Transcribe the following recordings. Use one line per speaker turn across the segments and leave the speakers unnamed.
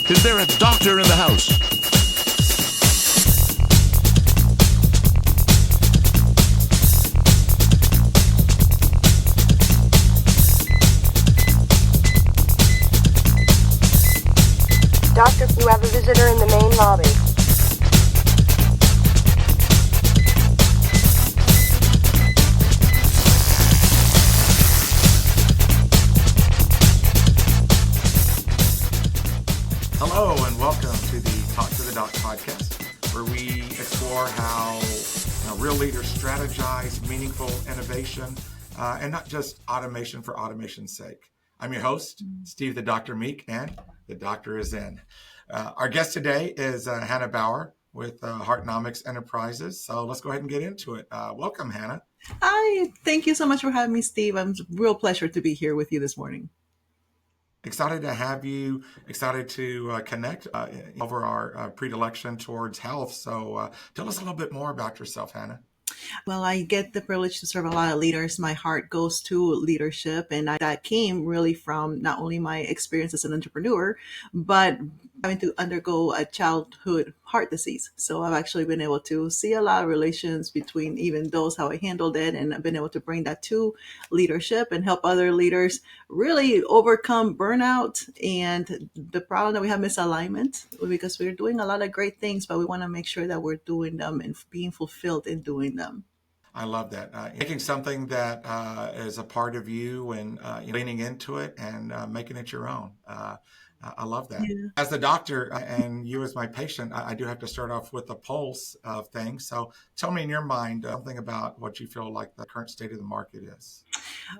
Is there a doctor in the house?
Doctor, you have a visitor in the main lobby.
Hello and welcome to the Talk To The Doc podcast, where we explore how real leaders strategize meaningful innovation and not just automation for automation's sake. I'm your host, Steve the Dr. Meek, and the doctor is in. Our guest today is Hanna Bauer with HEARTnomics Enterprises. So let's go ahead and get into it. Welcome, Hanna.
Hi, thank you so much for having me, Steve. It's a real pleasure to be here with you this morning.
Excited to have you, excited to connect over our predilection towards health. So tell us a little bit more about yourself, Hanna.
Well, I get the privilege to serve a lot of leaders. My heart goes to leadership, and that came really from not only my experience as an entrepreneur, but having to undergo a childhood heart disease. So I've actually been able to see a lot of relations between even those, how I handled it, and I've been able to bring that to leadership and help other leaders really overcome burnout and the problem that we have misalignment, because we're doing a lot of great things, but we want to make sure that we're doing them and being fulfilled in doing them.
I love that. Taking something that is a part of you and leaning into it and making it your own. I love that.
Yeah.
As the doctor and you as my patient, I do have to start off with the pulse of things. So tell me in your mind something about what you feel like the current state of the market is.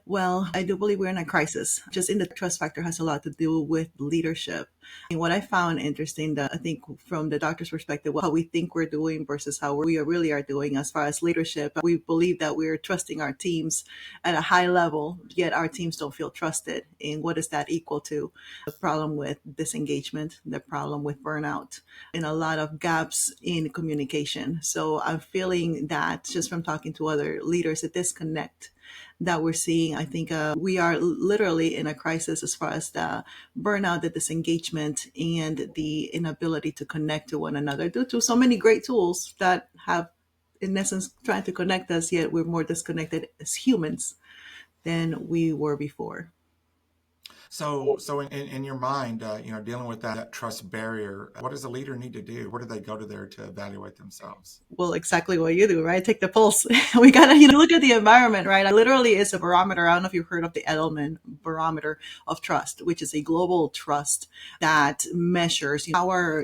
Well, I do believe we're in a crisis. Just in the trust factor has a lot to do with leadership. And what I found interesting, that I think from the doctor's perspective, how we think we're doing versus how we really are doing as far as leadership, we believe that we're trusting our teams at a high level, yet our teams don't feel trusted. And what is that equal to? The problem with disengagement, the problem with burnout, and a lot of gaps in communication. So I'm feeling that just from talking to other leaders, a disconnect that we're seeing. I think we are literally in a crisis as far as the burnout, the disengagement, and the inability to connect to one another due to so many great tools that have, in essence, trying to connect us, yet we're more disconnected as humans than we were before.
So in your mind, dealing with that trust barrier, what does a leader need to do? Where do they go to there to evaluate themselves?
Well, exactly what you do, right? Take the pulse. We got to, look at the environment, right? Literally, it's a barometer. I don't know if you've heard of the Edelman barometer of trust, which is a global trust that measures how we're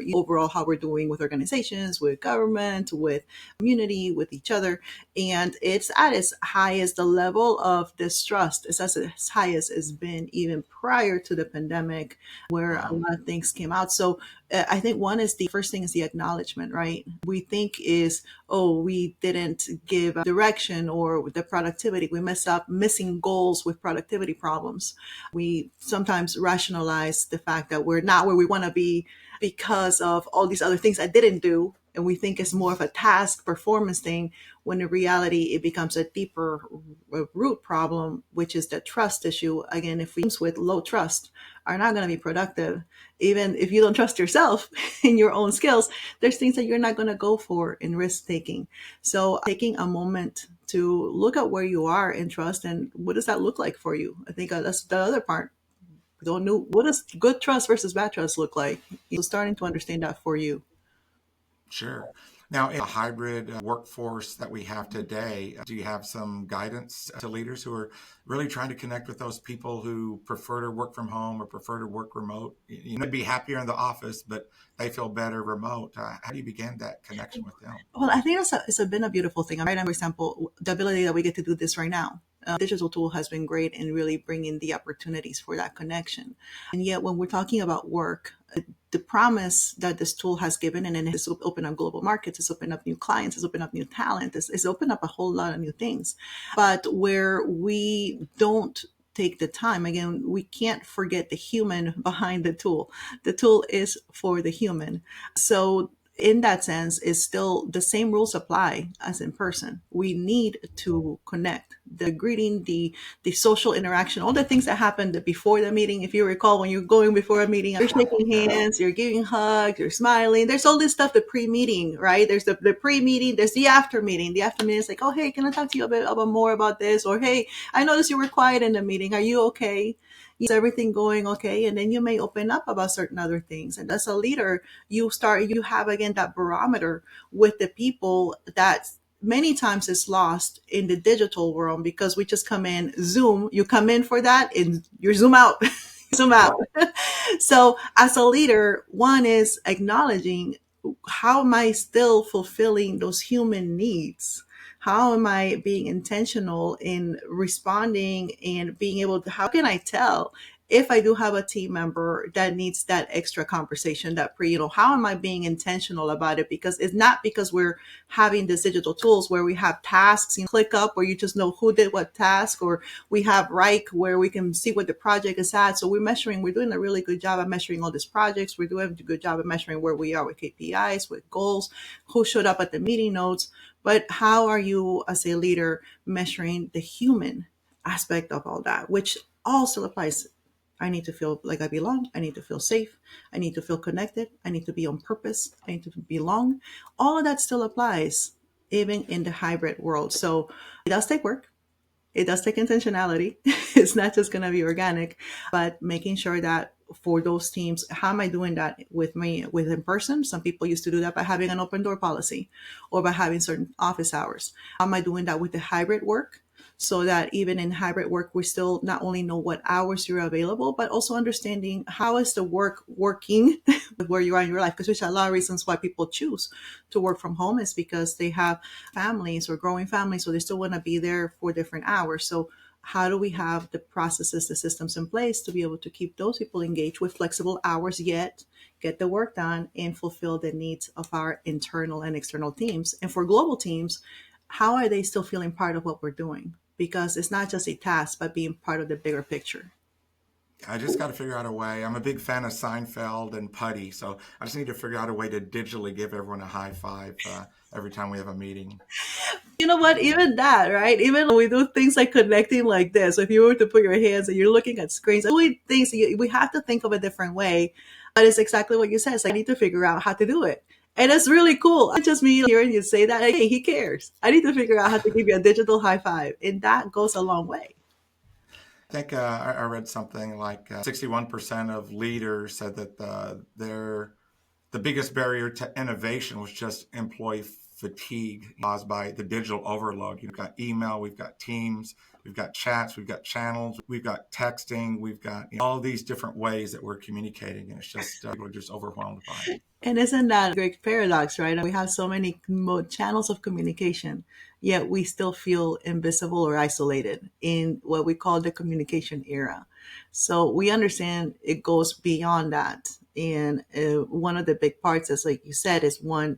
doing with organizations, with government, with community, with each other. And it's at its highest. The level of distrust is as high as it's been even prior to the pandemic, where a lot of things came out. So I think the first thing is the acknowledgement, right? We think is, we didn't give direction or the productivity. We mess up missing goals with productivity problems. We sometimes rationalize the fact that we're not where we want to be because of all these other things I didn't do. And we think it's more of a task performance thing, when in reality, it becomes a deeper root problem, which is the trust issue. Again, if we with low trust are not going to be productive, even if you don't trust yourself in your own skills, there's things that you're not going to go for in risk taking. So taking a moment to look at where you are in trust and what does that look like for you? I think that's the other part. We don't know, what does good trust versus bad trust look like? So starting to understand that for you.
Sure. Now, in a hybrid workforce that we have today, do you have some guidance to leaders who are really trying to connect with those people who prefer to work from home or prefer to work remote? You may be happier in the office, but they feel better remote. How do you begin that connection with them?
Well, I think it's been a beautiful thing. Right? For example, the ability that we get to do this right now. Digital tool has been great in really bringing the opportunities for that connection. And yet when we're talking about work, the promise that this tool has given, and it's opened up global markets, it's opened up new clients, it's opened up new talent, it's opened up a whole lot of new things. But where we don't take the time, again, we can't forget the human behind the tool. The tool is for the human. So in that sense, is still the same rules apply as in person. We need to connect. The greeting, the social interaction, all the things that happened before the meeting. If you recall, when you're going before a meeting, you're shaking hands, you're giving hugs, you're smiling. There's all this stuff, the pre-meeting, right? There's the pre-meeting, there's the after meeting. The after meeting is like, oh, hey, can I talk to you a bit about more about this? Or, hey, I noticed you were quiet in the meeting. Are you okay? Is everything going okay? And then you may open up about certain other things. And as a leader, you have again that barometer with the people that many times is lost in the digital world, because we just come in Zoom, you come in for that and you zoom out. Zoom out. So as a leader, one is acknowledging, how am I still fulfilling those human needs? How am I being intentional in responding and being able to, how can I tell if I do have a team member that needs that extra conversation, that how am I being intentional about it? Because it's not because we're having these digital tools where we have tasks, click up where you just know who did what task, or we have Rike where we can see what the project is at. So we're doing a really good job at measuring all these projects. We're doing a good job at measuring where we are with KPIs, with goals, who showed up at the meeting notes. But how are you as a leader measuring the human aspect of all that, which all still applies? I need to feel like I belong. I need to feel safe. I need to feel connected. I need to be on purpose. I need to belong. All of that still applies even in the hybrid world. So it does take work. It does take intentionality. It's not just going to be organic, but making sure that for those teams, how am I doing that with in person? Some people used to do that by having an open door policy or by having certain office hours. How am I doing that with the hybrid work? So that even in hybrid work, we still not only know what hours you're available, but also understanding how is the work working with where you are in your life. Because there's a lot of reasons why people choose to work from home is because they have families or growing families, so they still want to be there for different hours. So how do we have the processes, the systems in place to be able to keep those people engaged with flexible hours, yet get the work done and fulfill the needs of our internal and external teams? And for global teams, how are they still feeling part of what we're doing? Because it's not just a task, but being part of the bigger picture.
I just got to figure out a way. I'm a big fan of Seinfeld and Putty, so I just need to figure out a way to digitally give everyone a high five every time we have a meeting.
You know what? Even that, right? Even when we do things like connecting like this, if you were to put your hands and you're looking at screens, doing things, we have to think of a different way. But it's exactly what you said. It's like, I need to figure out how to do it. And it's really cool. Not just me hearing you say that. Hey, he cares. I need to figure out how to give you a digital high five. And that goes a long way.
I think I read something like 61% of leaders said that the biggest barrier to innovation was just employee fatigue caused by the digital overload. You've got email, we've got Teams, we've got chats, we've got channels, we've got texting, we've got all these different ways that we're communicating, and it's just people are just overwhelmed by it.
And isn't that a great paradox, right? We have so many channels of communication, yet we still feel invisible or isolated in what we call the communication era. So we understand it goes beyond that. And one of the big parts, is like you said, is one,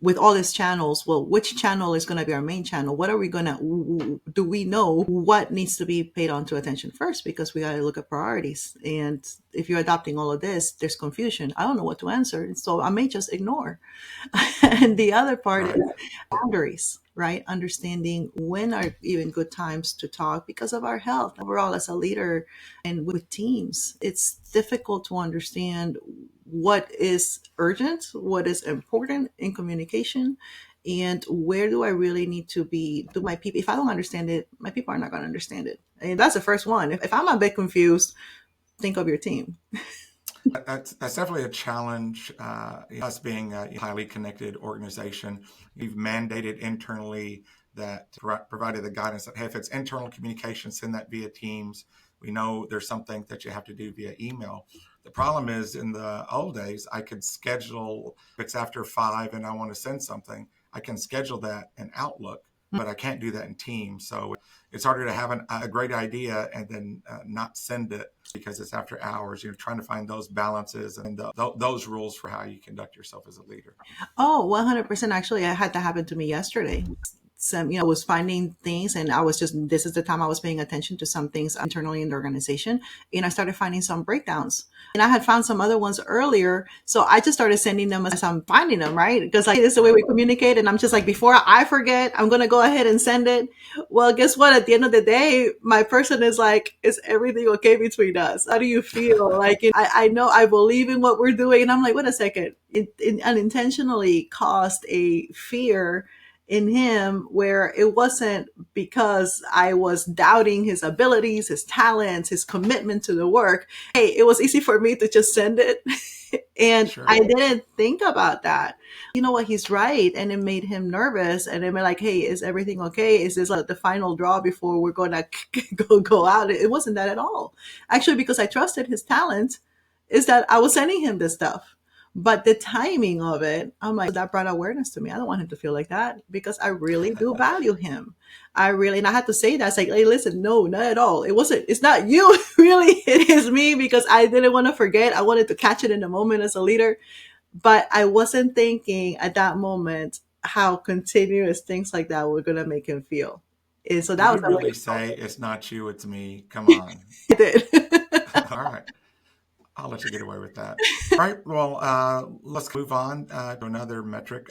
with all these channels, well, which channel is going to be our main channel? What are we going to, do we know what needs to be paid on to attention first? Because we got to look at priorities. And if you're adopting all of this, there's confusion. I don't know what to answer. So I may just ignore. And the other part is boundaries, right? Understanding when are even good times to talk because of our health overall as a leader and with teams. It's difficult to understand what is urgent, what is important in communication, and where do I really need to be? Do my people, if I don't understand it, my people are not going to understand it. And that's the first one. If I'm a bit confused, think of your team.
That's definitely a challenge. Us being a highly connected organization, we've mandated internally that provided the guidance that, hey, if it's internal communication, send that via Teams. We know there's something that you have to do via email. The problem is, in the old days, I could schedule, if it's after 5 and I want to send something, I can schedule that in Outlook, but I can't do that in Teams. So it's harder to have a great idea and then not send it because it's after hours. You're trying to find those balances and those rules for how you conduct yourself as a leader.
Oh, 100%. Actually, I had that happen to me yesterday. was finding things, and this is the time I was paying attention to some things internally in the organization. And I started finding some breakdowns, and I had found some other ones earlier. So I just started sending them as I'm finding them, right? Because like, it's the way we communicate. And I'm just like, before I forget, I'm going to go ahead and send it. Well, guess what? At the end of the day, my person is like, is everything okay between us? How do you feel? Like, I know I believe in what we're doing. And I'm like, wait a second. It unintentionally caused a fear in him, where it wasn't because I was doubting his abilities, his talents, his commitment to the work. Hey, it was easy for me to just send it. And
Sure.
I didn't think about that. You know what? He's right. And it made him nervous. And it made like, hey, is everything okay? Is this like the final draw before we're going to go out? It wasn't that at all. Actually, because I trusted his talent, is that I was sending him this stuff. But the timing of it, I'm like, that brought awareness to me. I don't want him to feel like that, because I really do value him. And I had to say that. It's like, hey, listen, no, not at all. It's not you, really. It is me, because I didn't want to forget. I wanted to catch it in the moment as a leader. But I wasn't thinking at that moment how continuous things like that were going to make him feel. And so that
Did
was
you
a
really
wake-up
say
call.
it's not you, it's me? Come on.
I did.
All right. I'll let you get away with that. All right. Well, let's move on to another metric.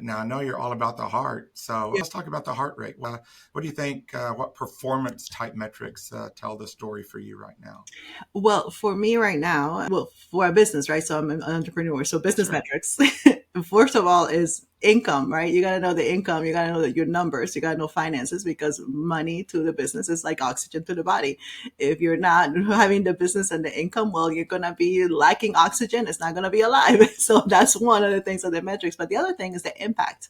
Now, I know you're all about the heart. So let's talk about the heart rate. What do you think? What performance type metrics tell the story for you right now?
Well, for me right now, for a business, right? So I'm an entrepreneur. So business
Sure.
metrics, first of all, is income, right? You got to know the income. You got to know your numbers. You got to know finances, because money to the business is like oxygen to the body. If you're not having the business and the income, well, you're going to be lacking oxygen. It's not going to be alive. So that's one of the things of the metrics. But the other thing is the impact,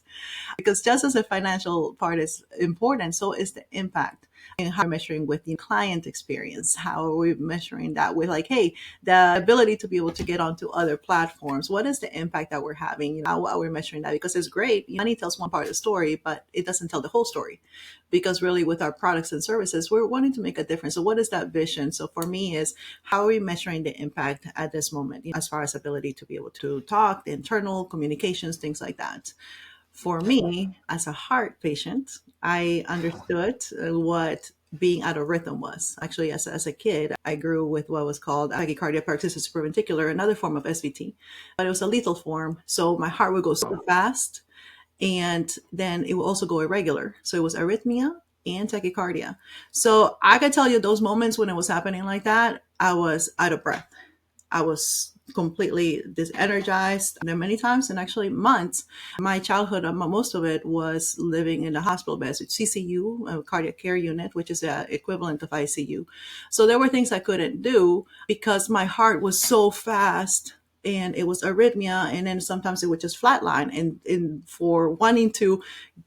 because just as the financial part is important, so is the impact. And how we're measuring with the client experience. How are we measuring that with, like, hey, the ability to be able to get onto other platforms? What is the impact that we're having? How are we measuring that? Because it's great. Money tells one part of the story, but it doesn't tell the whole story. Because really, with our products and services, we're wanting to make a difference. So what is that vision? So for me, is how are we measuring the impact at this moment, as far as ability to be able to talk, the internal communications, things like that. For me, as a heart patient, I understood what being out of rhythm was. Actually, as a kid, I grew with what was called tachycardia paroxysmal supraventricular, another form of SVT, but it was a lethal form. So my heart would go super fast, and then it would also go irregular. So it was arrhythmia and tachycardia. So I could tell you those moments when it was happening like that, I was out of breath. I was completely disenergized. There many times, and actually months. My childhood, most of it was living in the hospital beds, CCU, a cardiac care unit, which is the equivalent of ICU. So there were things I couldn't do because my heart was so fast, and it was arrhythmia, and then sometimes it would just flatline, and for wanting to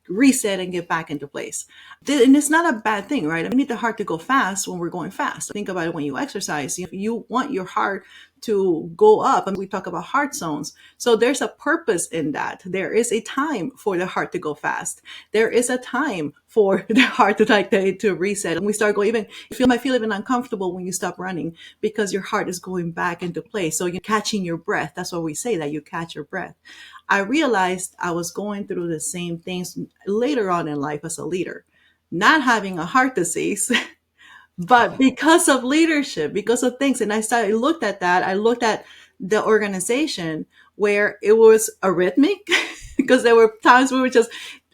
reset and get back into place. And it's not a bad thing, right? We need the heart to go fast when we're going fast. Think about it when you exercise. You want your heart to go up, and we talk about heart zones. So there's a purpose in that. There is a time for the heart to go fast. There is a time for the heart to reset. And we start going, even you might feel even uncomfortable when you stop running, because your heart is going back into place. So you're catching your breath. That's why we say that you catch your breath. I realized I was going through the same things later on in life as a leader, not having a heart disease, but because of leadership, because of things. And I looked at that. I looked at the organization where it was arrhythmic, because there were times we were just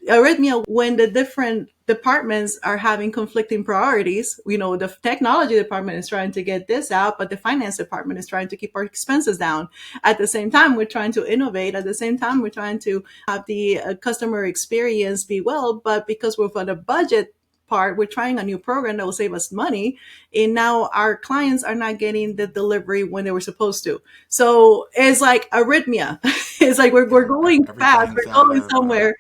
arrhythmia when the different departments are having conflicting priorities. The technology department is trying to get this out, but the finance department is trying to keep our expenses down. At the same time, we're trying to innovate. At the same time, we're trying to have the customer experience be well, but because we're on a budget part, we're trying a new program that will save us money, and now our clients are not getting the delivery when they were supposed to. So it's like arrhythmia. It's like we're going fast,
Everything's
we're
out
going
of
somewhere.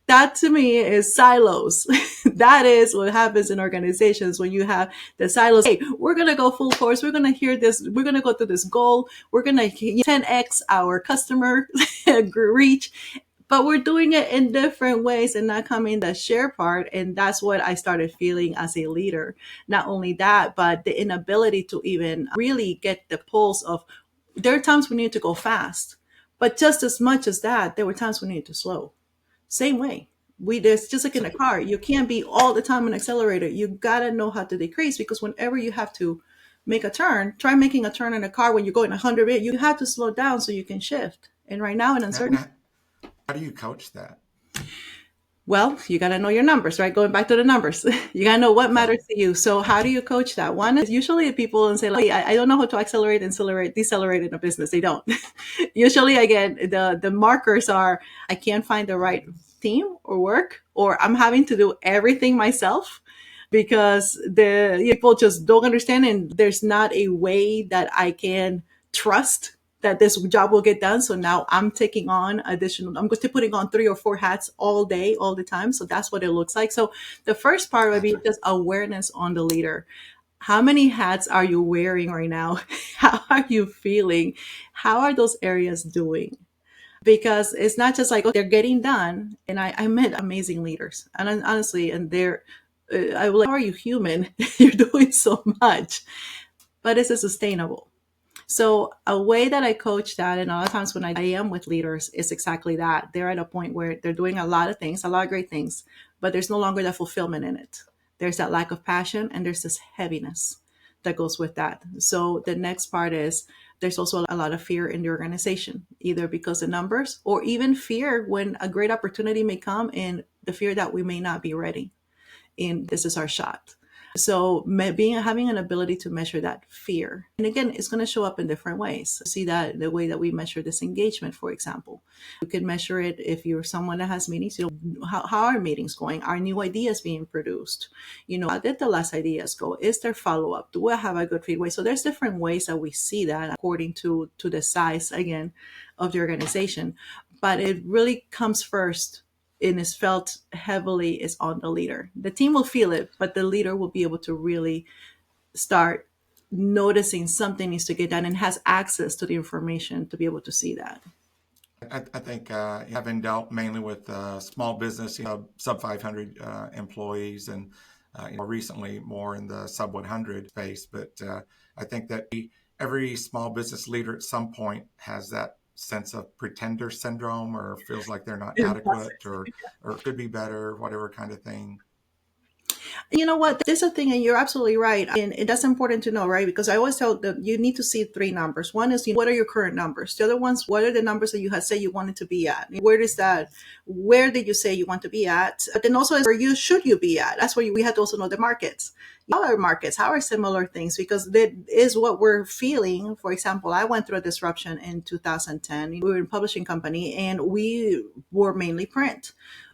That to me is silos. That is what happens in organizations when you have the silos. Hey, we're going to go full force. We're going to hear this. We're going to go through this goal. We're going to 10x our customer reach, but we're doing it in different ways and not coming the share part. And that's what I started feeling as a leader. Not only that, but the inability to even really get the pulse of, there are times we need to go fast, but just as much as that, there were times we need to slow. Same way. There's just like in a car, you can't be all the time an accelerator. You gotta know how to decrease, because whenever you have to make a turn, try making a turn in a car when you're going 100, you have to slow down so you can shift. And right now in
Now,
uncertainty,
now, how do you coach that?
well, you got to know your numbers, right? Going back to the numbers, you got to know what
Okay.
matters to you. So how do you coach that? One is usually people and say, like, hey, I don't know how to accelerate, accelerate, decelerate in a business. They don't. Usually, again, the markers are, I can't find the right team or work, or I'm having to do everything myself because the people just don't understand, and there's not a way that I can trust that this job will get done. So now I'm taking on additional, I'm going to putting on 3 or 4 hats all day, all the time. So that's what it looks like. So the first part would be
Gotcha.
just awareness on the leader. How many hats are you wearing right now? How are you feeling? How are those areas doing? Because it's not just like, oh, they're getting done. And I met amazing leaders. And honestly, and I will like, how are you human? You're doing so much, but is it sustainable? So a way that I coach that, and a lot of times when I am with leaders, is exactly that. They're at a point where they're doing a lot of things, a lot of great things, but there's no longer that fulfillment in it. There's that lack of passion, and there's this heaviness that goes with that. So the next part is there's also a lot of fear in the organization, either because of numbers or even fear when a great opportunity may come, and the fear that we may not be ready and this is our shot. So having an ability to measure that fear, and again, it's going to show up in different ways. See that the way that we measure disengagement, for example, you can measure it if you're someone that has meetings. How are meetings going? Are new ideas being produced? How did the last ideas go? Is there follow up? Do I have a good feedback? So there's different ways that we see that according to the size again of the organization, but it really comes first and is felt heavily is on the leader. The team will feel it, but the leader will be able to really start noticing something needs to get done and has access to the information to be able to see that.
I think having dealt mainly with small business, sub 500 employees, and recently more in the sub 100 space, but I think that every small business leader at some point has that sense of pretender syndrome, or feels like they're not adequate, or could be better, whatever kind of thing.
You know what? There's a thing, and you're absolutely right. And that's important to know, right? Because I always tell them you need to see 3 numbers. One is, what are your current numbers? The other ones, what are the numbers that you had said you wanted to be at? Where is that? Where did you say you want to be at? But then also, where should you be at? That's where we have to also know the markets. How are markets? How are similar things? Because that is what we're feeling. For example, I went through a disruption in 2010. We were in a publishing company, and we were mainly print.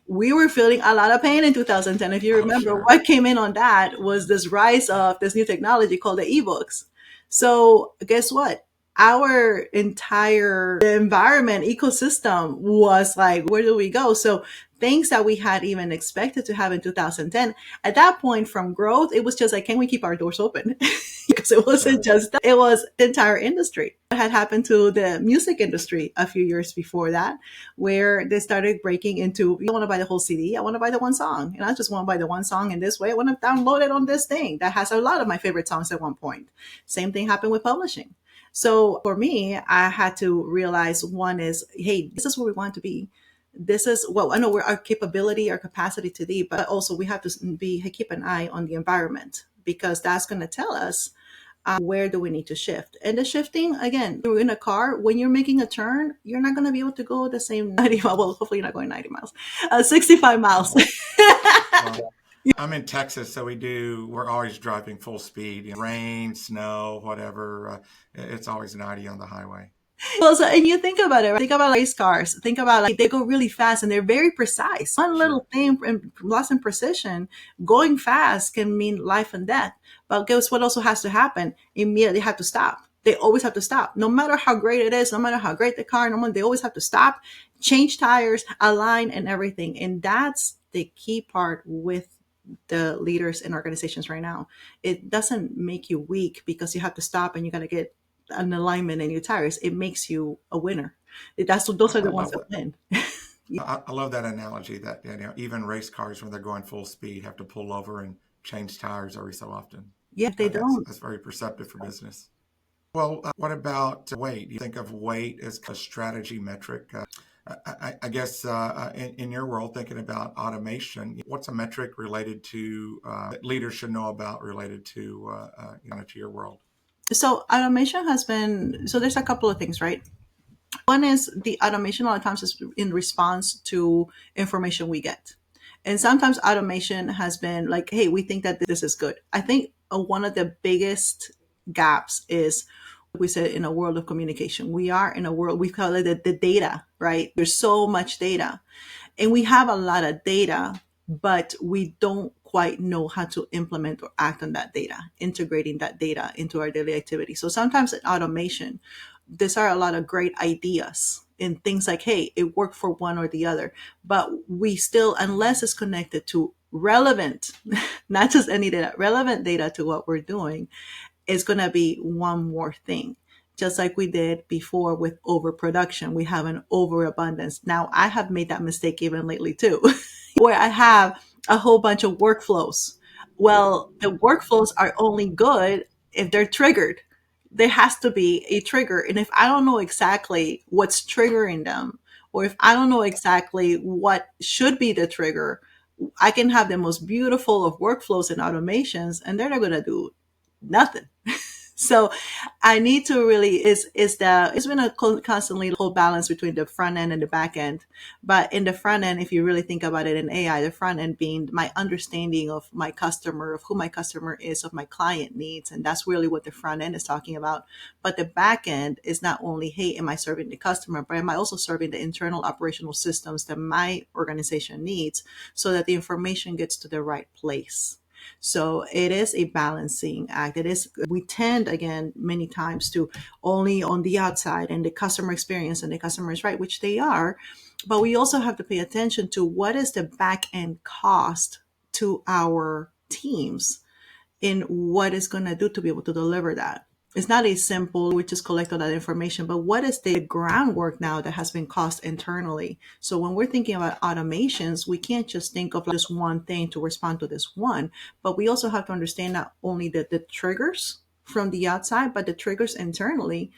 We were feeling a lot of pain in 2010. If you
Oh,
remember,
sure.
what came in on that was this rise of this new technology called the ebooks. So guess what? Our entire environment ecosystem was like, where do we go? So things that we had even expected to have in 2010, at that point from growth, it was just like, can we keep our doors open? Because it wasn't
Sure.
just, it was the entire industry. What had happened to the music industry a few years before that, where they started breaking into, you want to buy the whole CD, I want to buy the one song. And I just want to buy the one song in this way. I want to download it on this thing that has a lot of my favorite songs at one point. Same thing happened with publishing. So for me, I had to realize, one is, hey, this is where we want to be. This is what I know where our capability, our capacity to be, but also we have to keep an eye on the environment, because that's going to tell us where do we need to shift. And the shifting, again, you're in a car, when you're making a turn, you're not going to be able to go the same 90 miles. Well, hopefully you're not going 90 miles, 65 miles.
Well, I'm in Texas, so we're always driving full speed, rain, snow, whatever. It's always 90 on the highway.
Well, so, and you think about it, right? Think about race cars. Think about, like, they go really fast and they're very precise. One
Sure.
little thing lost in precision, going fast can mean life and death. But guess what also has to happen? Immediately have to stop. They always have to stop. No matter how great it is, no matter how great the car, they always have to stop, change tires, align, and everything. And that's the key part with the leaders in organizations right now. It doesn't make you weak because you have to stop and you got to get an alignment in your tires. It makes you a winner. Those are
I
the ones
love
that
that.
win.
I love that analogy that even race cars, when they're going full speed, have to pull over and change tires every so often.
Yeah, if they
That's
don't.
that's very perceptive for business. Well, what about weight? Do you think of weight as a strategy metric? I guess in your world, thinking about automation, what's a metric related to that leaders should know about related to to your world?
So automation has been, so there's a couple of things, right? One is the automation a lot of times is in response to information we get. And sometimes automation has been like, hey, we think that this is good. I think one of the biggest gaps is we said in a world of communication. We are in a world, we call it the data, right? There's so much data and we have a lot of data, but we don't quite know how to implement or act on that data, integrating that data into our daily activity. So sometimes in automation, these are a lot of great ideas and things like, hey, it worked for one or the other, but we still, unless it's connected to relevant, not just any data, relevant data to what we're doing, is going to be one more thing. Just like we did before with overproduction, we have an overabundance. Now, I have made that mistake even lately too, where I have a whole bunch of workflows. Well, the workflows are only good if they're triggered. There has to be a trigger. And if I don't know exactly what's triggering them, or if I don't know exactly what should be the trigger, I can have the most beautiful of workflows and automations, and they're not going to do nothing. So I need to really is that it's been a constantly whole balance between the front end and the back end. But in the front end, if you really think about it in AI, the front end being my understanding of my customer, of who my customer is, of my client needs. And that's really what the front end is talking about. But the back end is not only, hey, am I serving the customer, but am I also serving the internal operational systems that my organization needs so that the information gets to the right place. So it is a balancing act. It is, we tend again, many times to only on the outside and the customer experience and the customer is right, which they are. But we also have to pay attention to what is the back end cost to our teams in what it's going to do to be able to deliver that. It's not a simple, we just collect all that information, but what is the groundwork now that has been cost internally? So when we're thinking about automations, we can't just think of just one thing to respond to this one, but we also have to understand not only the triggers from the outside, but the triggers internally.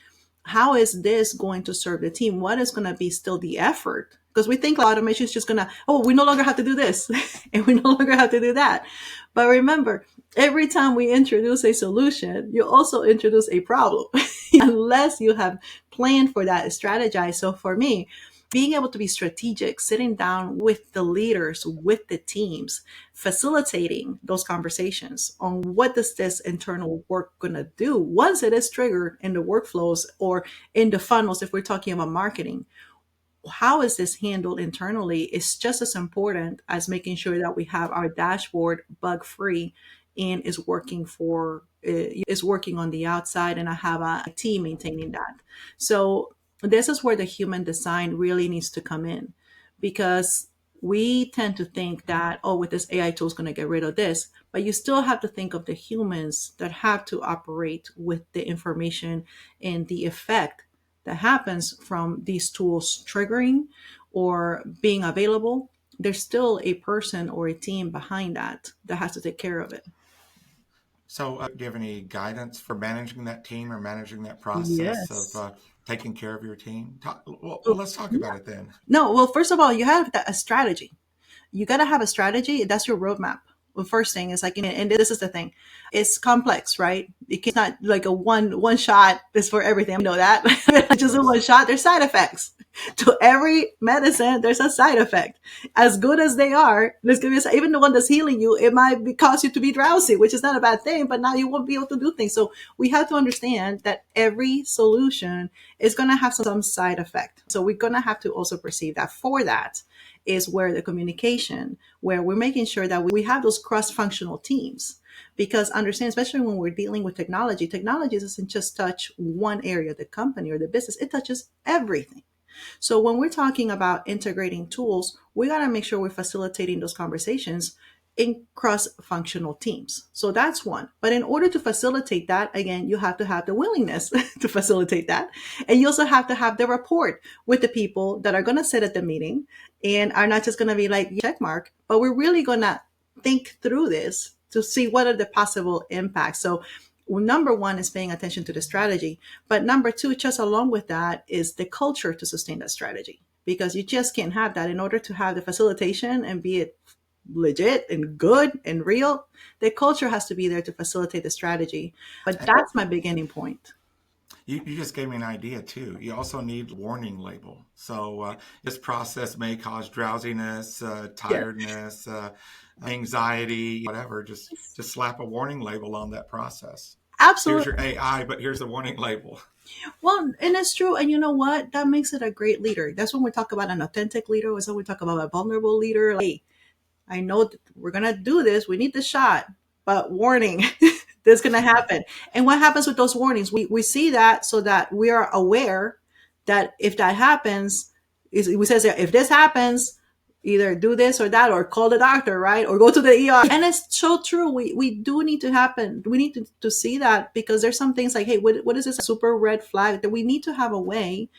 How is this going to serve the team? What is going to be still the effort? Because we think automation is just going to, oh, we no longer have to do this and we no longer have to do that. But remember, every time we introduce a solution, you also introduce a problem unless you have planned for that, strategized. So for me, being able to be strategic, sitting down with the leaders, with the teams, facilitating those conversations on what does this internal work going to do once it is triggered in the workflows or in the funnels, if we're talking about marketing. How is this handled internally is just as important as making sure that we have our dashboard bug free and is working on the outside, and I have a team maintaining that. So this is where the human design really needs to come in, because we tend to think that, oh, with this AI tool is going to get rid of this, but you still have to think of the humans that have to operate with the information and the effect that happens from these tools triggering or being available. There's still a person or a team behind that has to take care of it.
So, do you have any guidance for managing that team or managing that process of
Yes.
taking care of your team? Well,
So,
let's talk
yeah.
about it then.
No, well, first of all, you have a strategy. You got to have a strategy. That's your roadmap. The first thing is like, and this is the thing, it's complex, right? It's not like a one shot is for everything. I know that. Just a one
Yes.
shot. There's side effects to every medicine. There's a side effect. As good as they are, there's gonna be even the one that's healing you. It might cause you to be drowsy, which is not a bad thing. But now you won't be able to do things. So we have to understand that every solution is going to have some side effect. So we're going to have to also perceive that. For that is where the communication, where we're making sure that we have those cross-functional teams. Because understand, especially when we're dealing with technology doesn't just touch one area of the company or the business, it touches everything. So when we're talking about integrating tools, we got to make sure we're facilitating those conversations in cross-functional teams. So that's one. But in order to facilitate that, again, you have to have the willingness to facilitate that. And you also have to have the rapport with the people that are going to sit at the meeting and are not just going to be like check mark, but we're really going to think through this to see what are the possible impacts. So number one is paying attention to the strategy. But number two, just along with that, is the culture to sustain that strategy. because you just can't have that. In order to have the facilitation and be it legit and good and real, the culture has to be there to facilitate the strategy. But that's my beginning point.
You just gave me an idea too. You also need warning label. So this process may cause drowsiness,
Yeah,
tiredness, anxiety, whatever. Just slap a warning label on that process. Here's
absolutely.
your AI, but here's the warning label.
Well, and it's true. And you know what? That makes it a great leader. That's when we talk about an authentic leader. That's when we talk about a vulnerable leader. Like, hey, I know that we're going to do this. We need the shot, but warning, this is going to happen. And what happens with those warnings? We see that so that we are aware that if that happens, we says if this happens, either do this or that, or call the doctor, right? Or go to the ER. And it's so true. We do need to happen. We need to see that, because there's some things like, hey, what is this super red flag that we need to have a way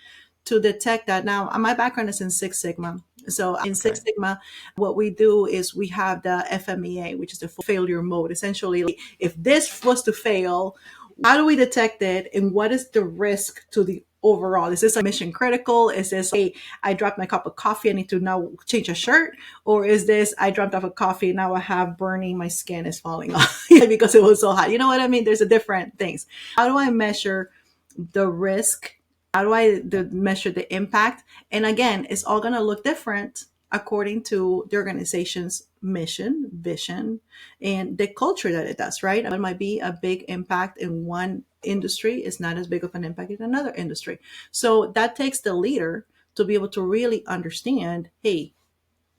to detect that. Now, my background is in Six Sigma. So in Six
Okay.
Sigma, what we do is we have the FMEA, which is the failure mode. Essentially, like, if this was to fail, how do we detect it, and what is the risk to the overall? Is this a mission critical? Is this, hey, I dropped my cup of coffee, I need to now change a shirt? Or is this, I dropped off a coffee, now I have burning, my skin is falling off because it was so hot? You know what I mean? There's a different things. How do I measure the risk? How do I measure the impact? And again, it's all going to look different according to the organization's mission, vision, and the culture that it does, right? It might be a big impact in one industry, it's not as big of an impact in another industry. So that takes the leader to be able to really understand, hey,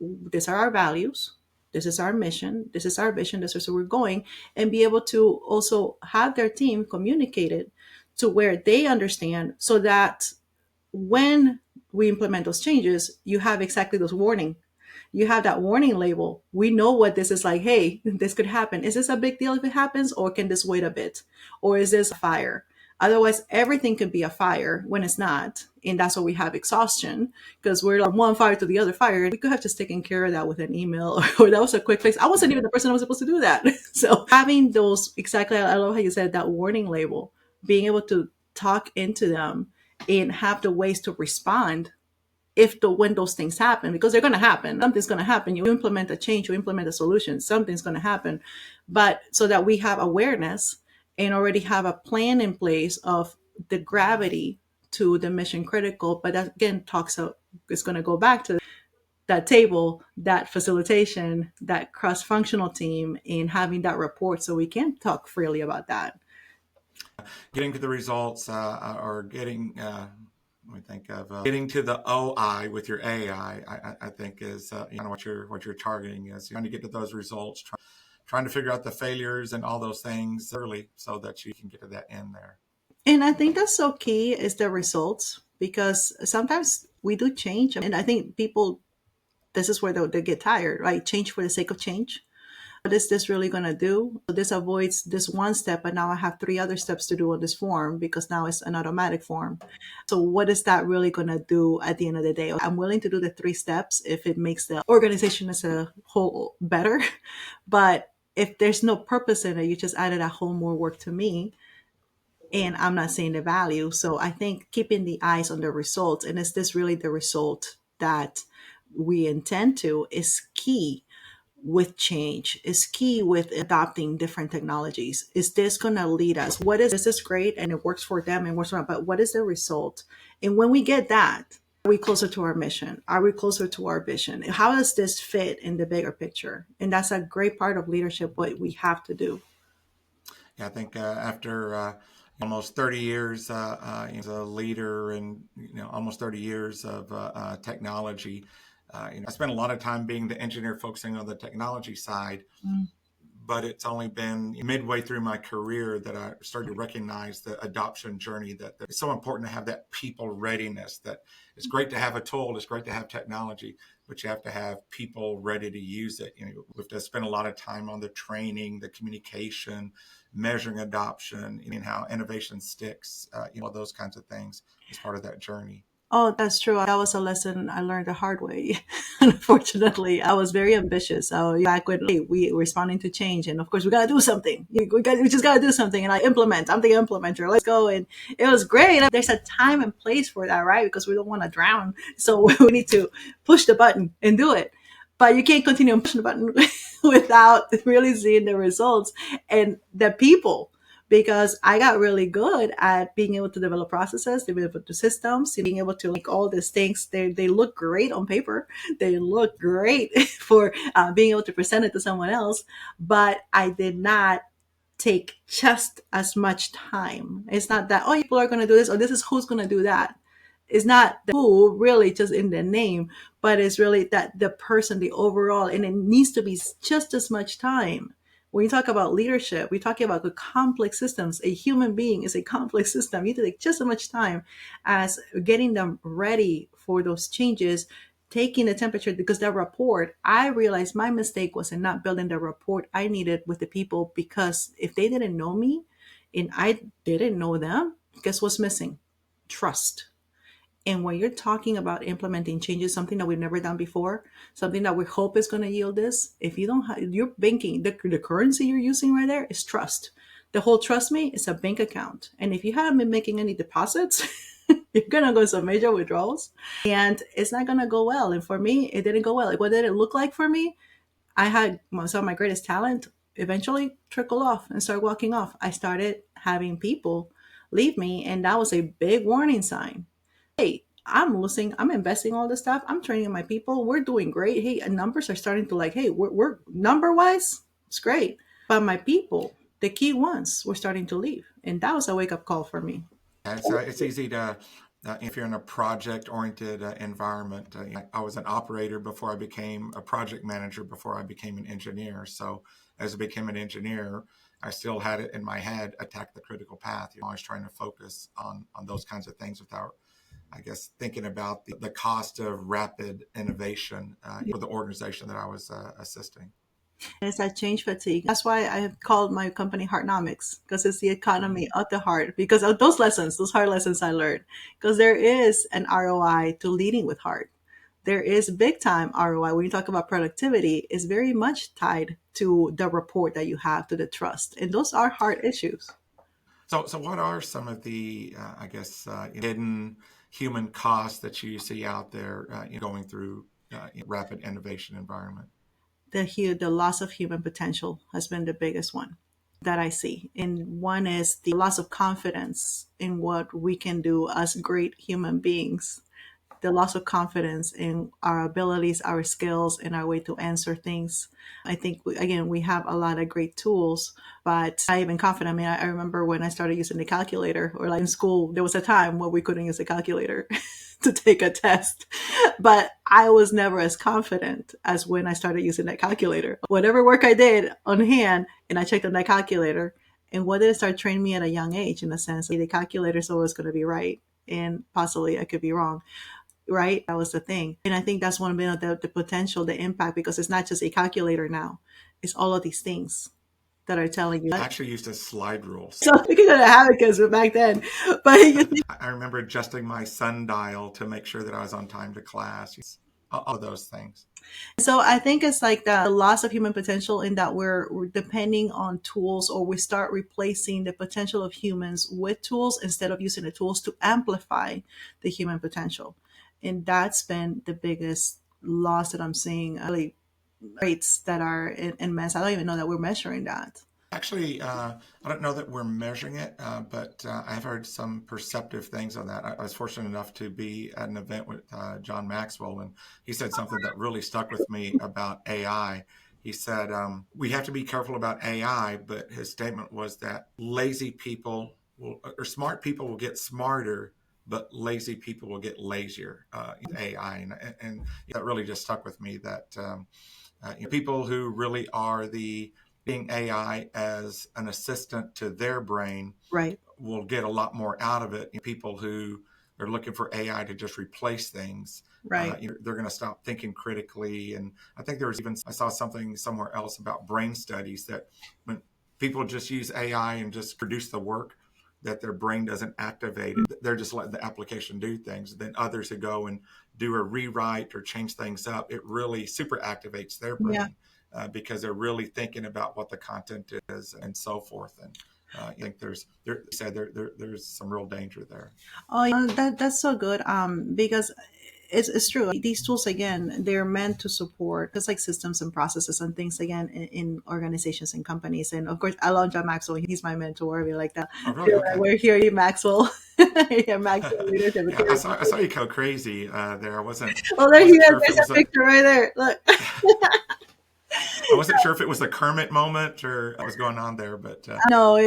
these are our values, this is our mission, this is our vision, this is where we're going, and be able to also have their team communicate it to where they understand, so that when we implement those changes, you have exactly those warning. You have that warning label. We know what this is like. Hey, this could happen. Is this a big deal if it happens, or can this wait a bit? Or is this a fire? Otherwise, everything could be a fire when it's not. And that's why we have exhaustion, because we're like one fire to the other fire. We could have just taken care of that with an email, or that was a quick fix. I wasn't even the person who was supposed to do that. So having those, exactly, I love how you said that warning label, being able to talk into them and have the ways to respond if the when those things happen, because they're going to happen. Something's going to happen. You implement a change, you implement a solution, something's going to happen. But so that we have awareness and already have a plan in place of the gravity to the mission critical. But that again talks about, it's going to go back to that table, that facilitation, that cross-functional team, and having that report so we can talk freely about that.
Getting to the results or getting, let me think of getting to the OI with your AI. I think is what you're targeting is trying to get to those results, trying to figure out the failures and all those things early so that you can get to that end there.
And I think that's so key is the results, because sometimes we do change. And I think people, this is where they get tired, right? Change for the sake of change. What is this really going to do? So this avoids this one step, but now I have three other steps to do on this form, because now it's an automatic form. So what is that really going to do at the end of the day? I'm willing to do the three steps if it makes the organization as a whole better. But if there's no purpose in it, you just added a whole more work to me, and I'm not seeing the value. So I think keeping the eyes on the results, and is this really the result that we intend to, is key with change, is key with adopting different technologies. Is this going to lead us? What is this is great and it works for them and works for them, but what is the result? And when we get that, are we closer to our mission? Are we closer to our vision? How does this fit in the bigger picture? And that's a great part of leadership, what we have to do.
Yeah, I think after almost 30 years as a leader, and almost 30 years of technology, I spent a lot of time being the engineer focusing on the technology side. But it's only been midway through my career that I started to recognize the adoption journey, that it's so important to have that people readiness, that it's great to have a tool, it's great to have technology, but you have to have people ready to use it. We have to spend a lot of time on the training, the communication, measuring adoption, and how innovation sticks, those kinds of things as part of that journey.
Oh, that's true. That was a lesson I learned the hard way. Unfortunately, I was very ambitious. So back when hey, we were responding to change, and of course we gotta do something. We just gotta do something, and I implement. I'm the implementer. Let's go, and it was great. There's a time and place for that, right? Because we don't want to drown, so we need to push the button and do it. But you can't continue pushing the button without really seeing the results and the people, because I got really good at being able to develop processes, develop the systems, being able to like all these things. They look great on paper. They look great for being able to present it to someone else. But I did not take just as much time. It's not that, oh, people are going to do this or this is who's going to do that. It's not the who really just in the name, but it's really that the person, the overall, and it needs to be just as much time. When you talk about leadership, we're talking about the complex systems. A human being is a complex system. You need to take just as much time as getting them ready for those changes, taking the temperature, because that report, I realized my mistake was in not building the rapport I needed with the people, because if they didn't know me and I didn't know them, guess what's missing? Trust. And when you're talking about implementing changes, something that we've never done before, something that we hope is going to yield this, if you don't have, you're banking, the currency you're using right there is trust. The whole trust me is a bank account. And if you haven't been making any deposits, you're going to go some major withdrawals and it's not going to go well. And for me, it didn't go well. Like, what did it look like for me? I had some of my greatest talent eventually trickle off and start walking off. I started having people leave me. And that was a big warning sign. Hey, I'm losing, I'm investing all this stuff. I'm training my people. We're doing great. Hey, numbers are starting to like, hey, we're number wise, it's great. But my people, the key ones, were starting to leave. And that was a wake up call for me.
It's easy to, if you're in a project-oriented environment. I was an operator before I became a project manager, before I became an engineer. So as I became an engineer, I still had it in my head, attack the critical path. I was trying to focus on those kinds of things without, I guess, thinking about the cost of rapid innovation for the organization that I was assisting.
It's that change fatigue. That's why I have called my company HEARTnomics, because it's the economy of the heart. Because of those lessons, those hard lessons I learned. Because there is an ROI to leading with heart. There is big time ROI. When you talk about productivity, is very much tied to the rapport that you have, to the trust. And those are hard issues.
So what are some of the, I guess, hidden human costs that you see out there going through rapid innovation environment?
The loss of human potential has been the biggest one that I see. And one is the loss of confidence in what we can do as great human beings, the loss of confidence in our abilities, our skills, and our way to answer things. I think, again, we have a lot of great tools, but not even confident. I mean, I remember when I started using the calculator, or like in school, there was a time where we couldn't use a calculator to take a test, but I was never as confident as when I started using that calculator. Whatever work I did on hand, and I checked on that calculator, and what did it start training me at a young age, in the sense that the calculator is always going to be right, and possibly I could be wrong. Right? That was the thing. And I think that's one of the potential, the impact, because it's not just a calculator now. It's all of these things that are telling you.
I actually used a slide rule.
So we could go to abacus back then. But
I remember adjusting my sundial to make sure that I was on time to class. All of those things.
so I think it's like the loss of human potential, in that we're depending on tools, or we start replacing the potential of humans with tools instead of using the tools to amplify the human potential. And that's been the biggest loss that I'm seeing. Really, rates that are in mass. I don't even know that we're measuring that.
Actually, I don't know that we're measuring it, but I've heard some perceptive things on that. I was fortunate enough to be at an event with John Maxwell, and he said something that really stuck with me about AI. He said, we have to be careful about AI, but his statement was that lazy people or smart people will get smarter, but lazy people will get lazier in AI. And that really just stuck with me, that people who really are being AI as an assistant to their brain
Right.
will get a lot more out of it. People who are looking for AI to just replace things,
Right.
they're going to stop thinking critically. And I think I saw something somewhere else about brain studies, that when people just use AI and just produce the work, that their brain doesn't activate it. They're just letting the application do things. Then others who go and do a rewrite or change things up, it really super activates their
Yeah.
brain because they're really thinking about what the content is and so forth. And I think there's some real danger there.
Oh, yeah, that's so good. Because it's true. These tools again, they're meant to support just like systems and processes and things again in organizations and companies. And of course, I love John Maxwell. He's my mentor. We like that.
Oh, really? Okay.
We're here at Maxwell. Yeah, Maxwell Leadership
Yeah, I
Academy.
saw you go crazy there. I wasn't
Oh, there he is.
sure if it
There's
was
a picture right there. Look.
I wasn't sure if it was a Kermit moment or what was going on there, but
No,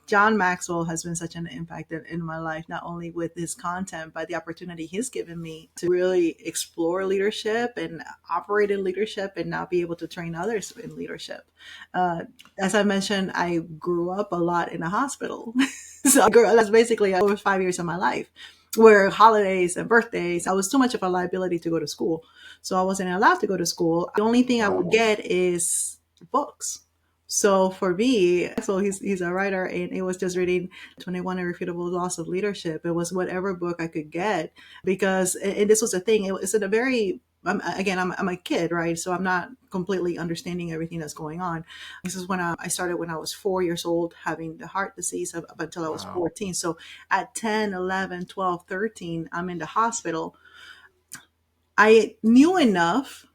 John Maxwell has been such an impact in my life, not only with his content, but the opportunity he's given me to really explore leadership and operate in leadership and now be able to train others in leadership. As I mentioned, I grew up a lot in a hospital. That's basically over 5 years of my life where holidays and birthdays, I was too much of a liability to go to school. So I wasn't allowed to go to school. The only thing I would get is books. So for me, so he's a writer, and it was just reading 21 Irrefutable Laws of Leadership. It was whatever book I could get because, and this was the thing, it's in a very, I'm a kid, right? So I'm not completely understanding everything that's going on. This is when I started when I was 4 years old, having the heart disease up until I was 14. So at 10, 11, 12, 13, I'm in the hospital. I knew enough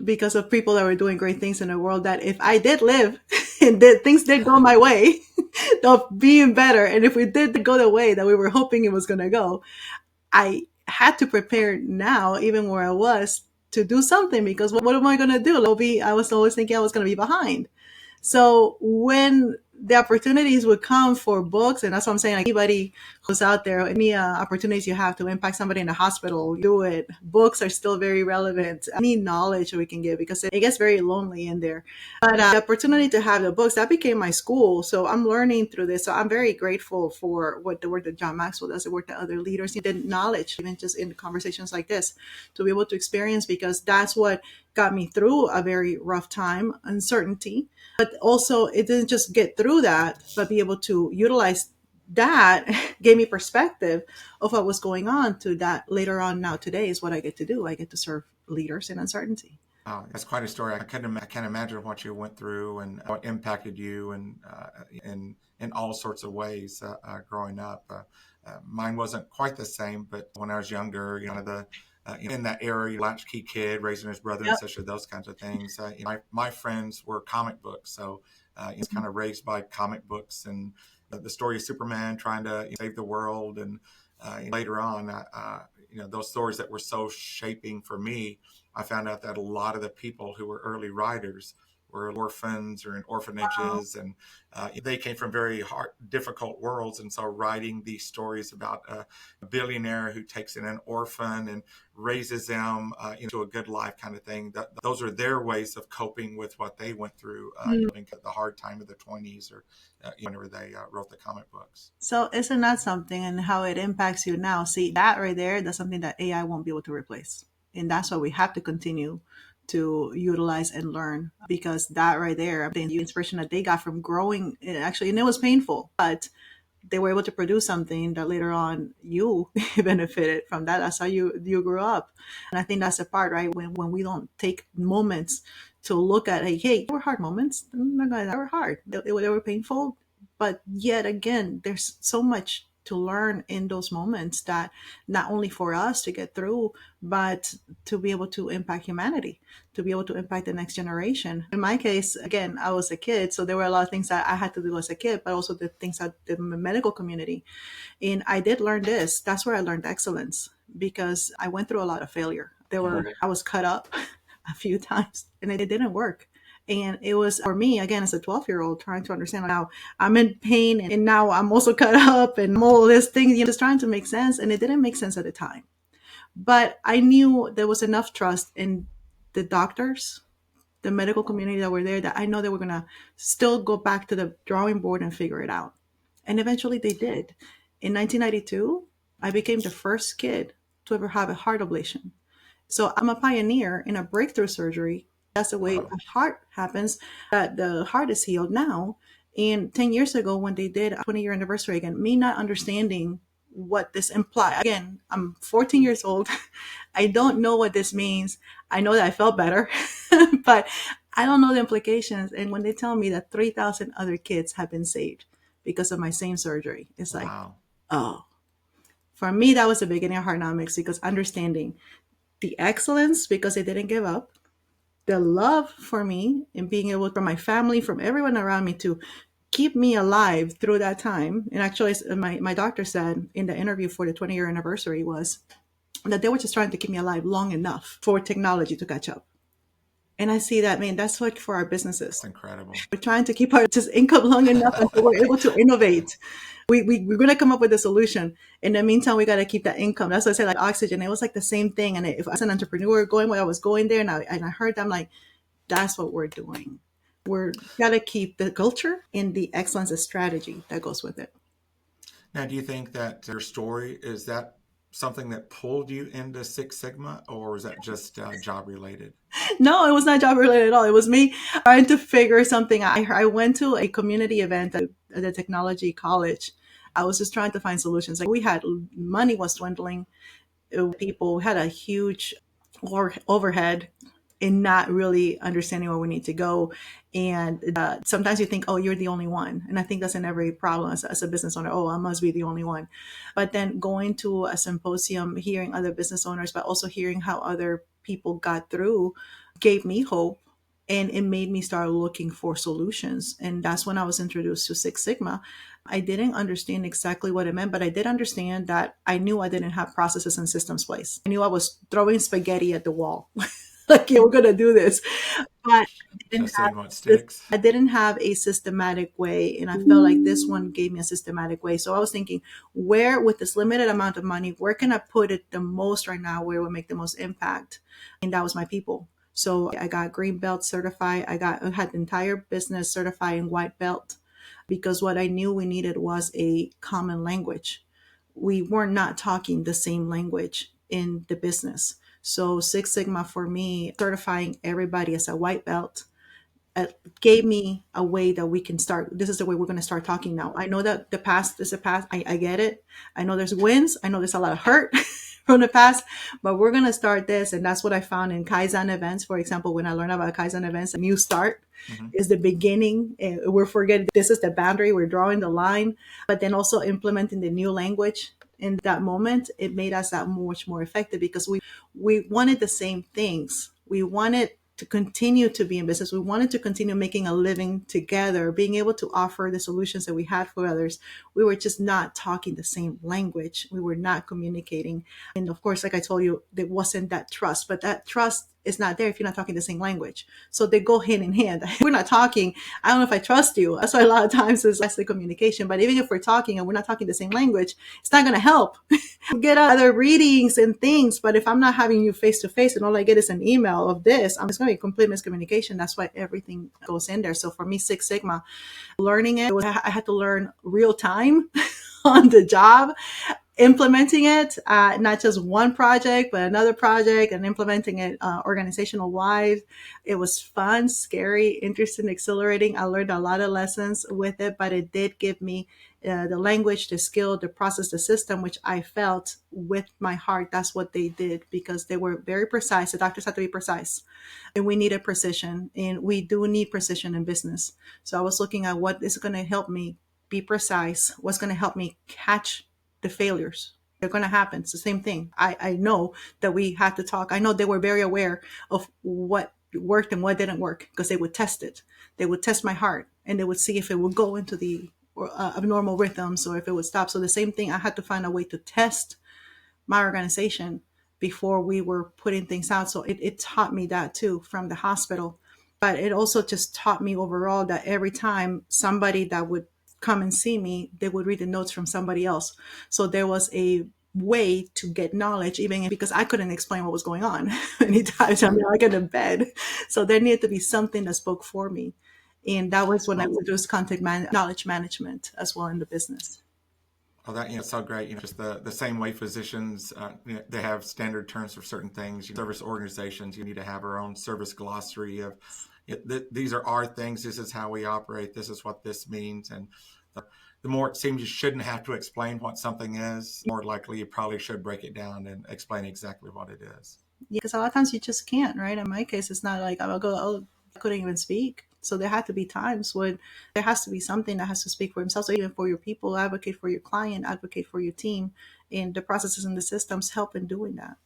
because of people that were doing great things in the world that if I did live and things did go my way of being better, and if we did go the way that we were hoping it was going to go, I had to prepare now, even where I was, to do something because what am I going to do? I was always thinking I was going to be behind. So when the opportunities would come for books, and that's what I'm saying, like anybody who's out there, any opportunities you have to impact somebody in the hospital, do it. Books are still very relevant. Any knowledge we can give because it gets very lonely in there. But the opportunity to have the books, that became my school. So I'm learning through this. So I'm very grateful for what the work that John Maxwell does, the work that other leaders did, knowledge, even just in conversations like this, to be able to experience, because that's what got me through a very rough time, uncertainty. But also, it didn't just get through that, but be able to utilize that gave me perspective of what was going on to that later on. Now, today is what I get to do. I get to serve leaders in uncertainty.
That's quite a story. I can't imagine what you went through and how it impacted you and in all sorts of ways growing up. Mine wasn't quite the same, but when I was younger, in that area, latchkey kid raising his brother and sister, those kinds of things. My friends were comic books, so it's kind of raised by comic books and the story of Superman trying to save the world, and later on, those stories that were so shaping for me. I found out that a lot of the people who were early writers were orphans or in orphanages, and they came from very difficult worlds. And so writing these stories about a billionaire who takes in an orphan and raises them into a good life kind of thing, those are their ways of coping with what they went through the hard time of the 20s or whenever they wrote the comic books.
So isn't that something, and how it impacts you now? See, that right there, that's something that AI won't be able to replace. And that's why we have to continue to utilize and learn, because that right there, the inspiration that they got from growing, actually, and it was painful, but they were able to produce something that later on you benefited from that. That's how you grew up. And I think that's the part, right? When we don't take moments to look at, hey, there were hard moments. They were hard. They were painful. But yet again, there's so much to learn in those moments, that not only for us to get through, but to be able to impact humanity, to be able to impact the next generation. In my case, again, I was a kid, so there were a lot of things that I had to do as a kid, but also the things that the medical community. And I did learn this. That's where I learned excellence, because I went through a lot of failure. I was cut up a few times and it didn't work. And it was for me, again, as a 12-year-old, trying to understand now I'm in pain and now I'm also cut up and all this thing, just trying to make sense. And it didn't make sense at the time. But I knew there was enough trust in the doctors, the medical community that were there, that I know they were going to still go back to the drawing board and figure it out. And eventually they did. In 1992, I became the first kid to ever have a heart ablation. So I'm a pioneer in a breakthrough surgery. That's the way the heart happens. That the heart is healed now And 10 years ago, when they did a 20-year anniversary again, me not understanding what this implied. Again, I'm 14 years old. I don't know what this means. I know that I felt better, but I don't know the implications. And when they tell me that 3,000 other kids have been saved because of my same surgery, it's like,
Wow.
oh, for me, that was the beginning of HEARTnomics, because understanding the excellence, because they didn't give up, the love for me and being able, from my family, from everyone around me, to keep me alive through that time. And actually, my doctor said in the interview for the 20-year anniversary was that they were just trying to keep me alive long enough for technology to catch up. And I see that, man, that's what for our businesses.
That's incredible.
We're trying to keep our just income long enough until we're able to innovate. We're going to come up with a solution. In the meantime, we got to keep that income. That's what I said, like oxygen. It was like the same thing. And if as an entrepreneur going where I was going there, and I heard them, like, that's what we're doing. We're got to keep the culture and the excellence of strategy that goes with it.
Now, do you think that your story, is that something that pulled you into Six Sigma, or was that just job related?
No, it was not job related at all. It was me trying to figure something out. I went to a community event at the technology college. I was just trying to find solutions. Like, we had money was dwindling. People had a huge overhead in not really understanding where we need to go. And sometimes you think, oh, you're the only one. And I think that's in every problem as a business owner. Oh, I must be the only one. But then going to a symposium, hearing other business owners, but also hearing how other people got through, gave me hope. And it made me start looking for solutions. And that's when I was introduced to Six Sigma. I didn't understand exactly what it meant, but I did understand that I knew I didn't have processes and systems place. I knew I was throwing spaghetti at the wall. Like, yeah, we're going to do this. But
Just seeing what sticks.
I didn't have a systematic way. And I felt like this one gave me a systematic way. So I was thinking, where, with this limited amount of money, where can I put it the most right now, where it would make the most impact? And that was my people. So I got green belt certified. I had the entire business certified in white belt, because what I knew we needed was a common language. We were not talking the same language in the business. So Six Sigma, for me, certifying everybody as a white belt, gave me a way that we can start. This is the way we're going to start talking now. I know that the past is a past. I get it. I know there's wins. I know there's a lot of hurt from the past, but we're going to start this. And that's what I found in Kaizen events. For example, when I learned about Kaizen events, a new start is the beginning. We're forgetting this is the boundary. We're drawing the line, but then also implementing the new language in that moment, it made us that much more effective, because we wanted the same things. We wanted to continue to be in business. We wanted to continue making a living together, being able to offer the solutions that we had for others. We were just not talking the same language. We were not communicating. And of course, like I told you, there wasn't that trust, but that trust is not there if you're not talking the same language. So they go hand in hand. We're not talking. I don't know if I trust you. That's why a lot of times it's less the communication. But even if we're talking and we're not talking the same language, it's not going to help. Get other readings and things, but if I'm not having you face to face and all I get is an email of this, it's going to be complete miscommunication. That's why everything goes in there. So for me, Six Sigma, learning it, I had to learn real time on the job, implementing it, not just one project, but another project, and implementing it organizational wide. It was fun, scary, interesting, exhilarating. I learned a lot of lessons with it, but it did give me the language, the skill, the process, the system, which I felt with my heart, that's what they did, because they were very precise. The doctors had to be precise, and we needed precision, and we do need precision in business. So I was looking at what is going to help me be precise, what's going to help me catch the failures. They're going to happen. It's the same thing. I know that we had to talk. I know they were very aware of what worked and what didn't work, because they would test it. They would test my heart, and they would see if it would go into the abnormal rhythms or if it would stop. So the same thing, I had to find a way to test my organization before we were putting things out. So it taught me that too from the hospital. But it also just taught me overall that every time somebody that would come and see me, they would read the notes from somebody else. So there was a way to get knowledge, even because I couldn't explain what was going on many times. I'm like in bed. So there needed to be something that spoke for me. And that was when I introduced knowledge management as well in the business.
Oh, that, it's so great. Just the same way physicians, they have standard terms for certain things. Service organizations, you need to have our own service glossary of, these are our things. This is how we operate. This is what this means. And the more it seems you shouldn't have to explain what something is, more likely you probably should break it down and explain exactly what it is.
Yeah, because a lot of times you just can't, right? In my case, it's not like I'll go, oh, I couldn't even speak. So there had to be times when there has to be something that has to speak for himself. So even for your people, advocate for your client, advocate for your team, and the processes and the systems help in doing that.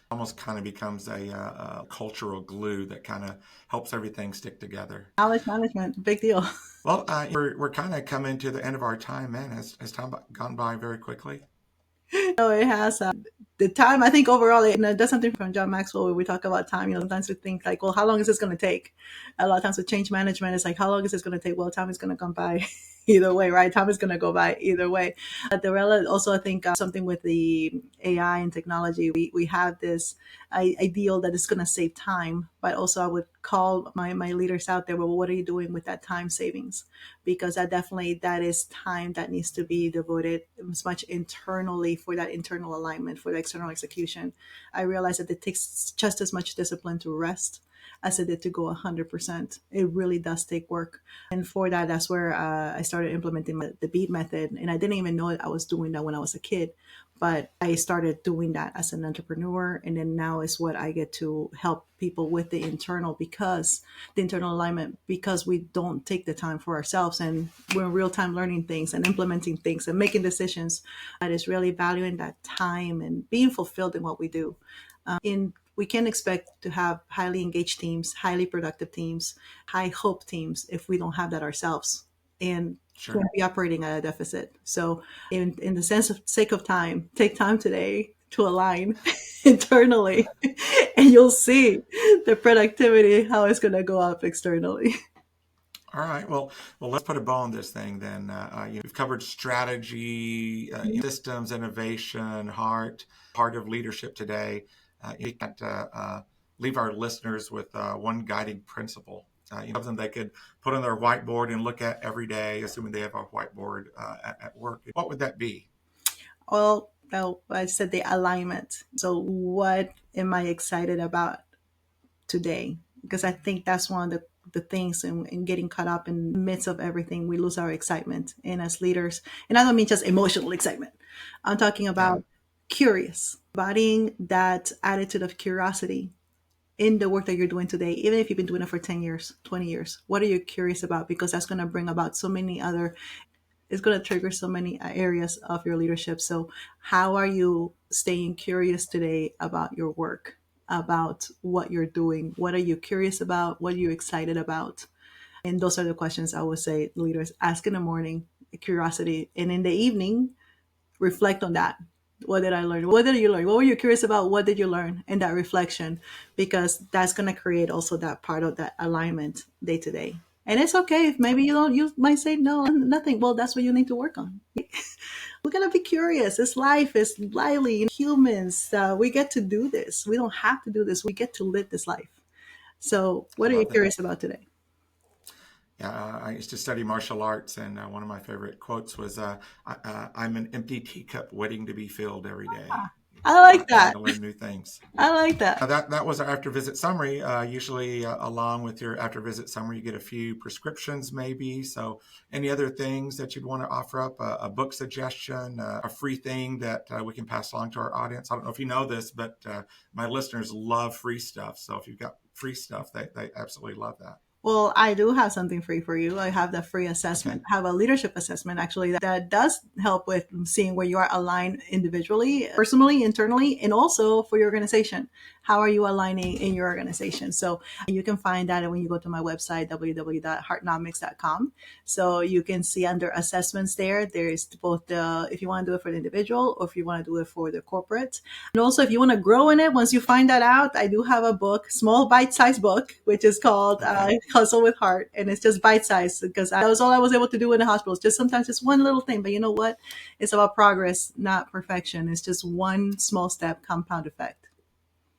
Almost kind of becomes a cultural glue that kind of helps everything stick together.
Knowledge management, big deal.
Well, we're kind of coming to the end of our time, man. Has time gone by very quickly?
No, it has. The time, I think overall, that's something from John Maxwell where we talk about time. Sometimes we think like, well, how long is this going to take? A lot of times with change management, it's like, how long is this going to take? Well, time is going to come by either way, right? Time is going to go by either way. Also, I think something with the AI and technology, we have this ideal that it's going to save time, but also I would call my leaders out there, well, what are you doing with that time savings? Because that is time that needs to be devoted as much internally for that internal alignment, for the external execution. I realize that it takes just as much discipline to rest as it did to go 100%. It really does take work. And for that, that's where I started implementing the BEAT method. And I didn't even know I was doing that when I was a kid, but I started doing that as an entrepreneur. And then now is what I get to help people with the internal alignment, because we don't take the time for ourselves. And we're in real time learning things and implementing things and making decisions. That is really valuing that time and being fulfilled in what we do. We can't expect to have highly engaged teams, highly productive teams, high hope teams if we don't have that ourselves, and
Sure.
can't be operating at a deficit. So in the sake of time, take time today to align internally and you'll see the productivity, how it's going to go up externally.
All right. Well, let's put a bow on this thing then. You've covered strategy, systems, innovation, heart of leadership today. You can't leave our listeners with one guiding principle. Something they could put on their whiteboard and look at every day, assuming they have a whiteboard at work. What would that be?
Well, I said the alignment. So what am I excited about today? Because I think that's one of the things in getting caught up in the midst of everything, we lose our excitement. And as leaders, and I don't mean just emotional excitement, I'm talking about curious, embodying that attitude of curiosity in the work that you're doing today, even if you've been doing it for 10 years, 20 years. What are you curious about? Because that's going to bring about it's going to trigger so many areas of your leadership. So how are you staying curious today about your work, about what you're doing? What are you curious about? What are you excited about? And those are the questions I would say leaders ask in the morning, curiosity. And in the evening, reflect on that. What did I learn? What did you learn? What were you curious about? What did you learn? And that reflection, because that's going to create also that part of that alignment day to day. And it's okay if maybe you might say no, nothing. Well, that's what you need to work on. We're going to be curious. This life is lively. Humans, we get to do this. We don't have to do this. We get to live this life. So what are you curious about today?
Yeah, I used to study martial arts, and one of my favorite quotes was, "I'm an empty teacup waiting to be filled every day."
I like that.
To learn new things.
I like that.
That was our after visit summary. Usually, along with your after visit summary, you get a few prescriptions, maybe. So, any other things that you'd want to offer up? A book suggestion, a free thing that we can pass along to our audience. I don't know if you know this, but my listeners love free stuff. So, if you've got free stuff, they absolutely love that.
Well, I do have something free for you. I have that free assessment. I have a leadership assessment actually that does help with seeing where you are aligned individually, personally, internally, and also for your organization. How are you aligning in your organization? So you can find that when you go to my website, www.heartnomics.com. So you can see under assessments there is both if you want to do it for the individual or if you want to do it for the corporate. And also if you want to grow in it, once you find that out, I do have a book, small bite-sized book, which is called Hustle with Heart. And it's just bite-sized because that was all I was able to do in the hospital. It's just sometimes it's one little thing, but you know what? It's about progress, not perfection. It's just one small step, compound effect.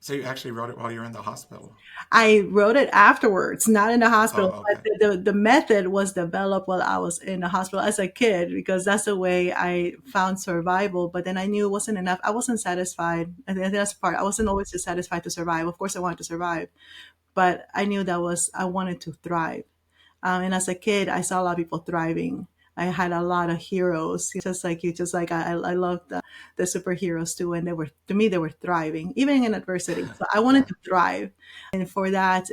So you actually wrote it while you were in the hospital?
I wrote it afterwards, not in the hospital.
Oh, okay.
But the method was developed while I was in the hospital as a kid because that's the way I found survival. But then I knew it wasn't enough. I wasn't satisfied. I think that's the part. I wasn't always just satisfied to survive. Of course, I wanted to survive. but I knew I wanted to thrive. And as a kid, I saw a lot of people thriving. I had a lot of heroes, just like you, just like I loved the superheroes too. And to me, they were thriving, even in adversity. So I wanted
Yeah.
to thrive. And for that,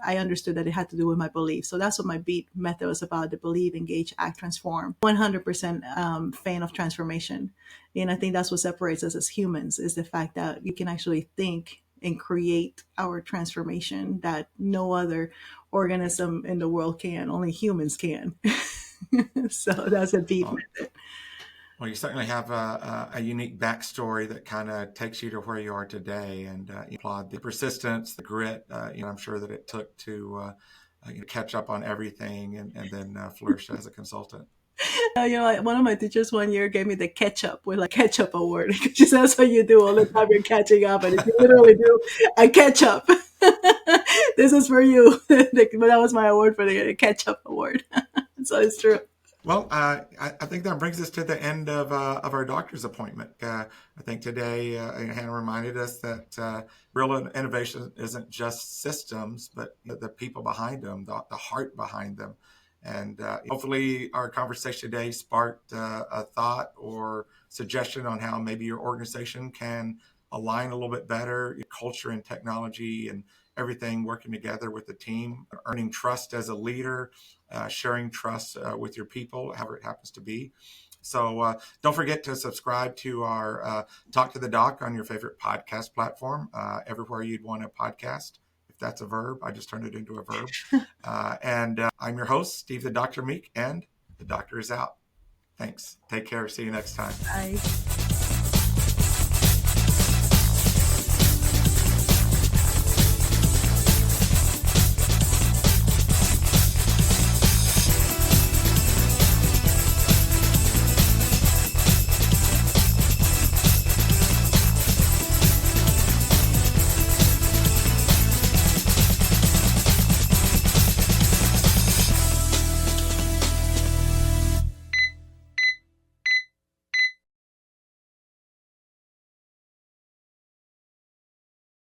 I understood that it had to do with my beliefs. So that's what my BEAT method was about: the believe, engage, act, transform. 100% fan of transformation. And I think that's what separates us as humans, is the fact that you can actually think and create our transformation that no other organism in the world can. Only humans can. So that's a BEAT
Well,
method.
well, you certainly have a unique backstory that kind of takes you to where you are today, and you applaud the persistence, the grit. I'm sure that it took to catch up on everything and then flourish as a consultant.
One of my teachers one year gave me the ketchup with like ketchup award. She said that's what you do all the time you're catching up, and if you literally do a catch-up, this is for you. But that was my award for the ketchup award. So it's true.
Well, I think that brings us to the end of our doctor's appointment. I think today Hannah reminded us that real innovation isn't just systems, but the people behind them, the heart behind them. And hopefully our conversation today sparked a thought or suggestion on how maybe your organization can align a little bit better, your culture and technology and everything working together with the team, earning trust as a leader, sharing trust with your people, however it happens to be. So don't forget to subscribe to our Talk to the Doc on your favorite podcast platform, everywhere you'd want a podcast. If that's a verb, I just turned it into a verb. And I'm your host, Steve the Dr. Meek, and the doctor is out. Thanks. Take care. See you next time.
Bye.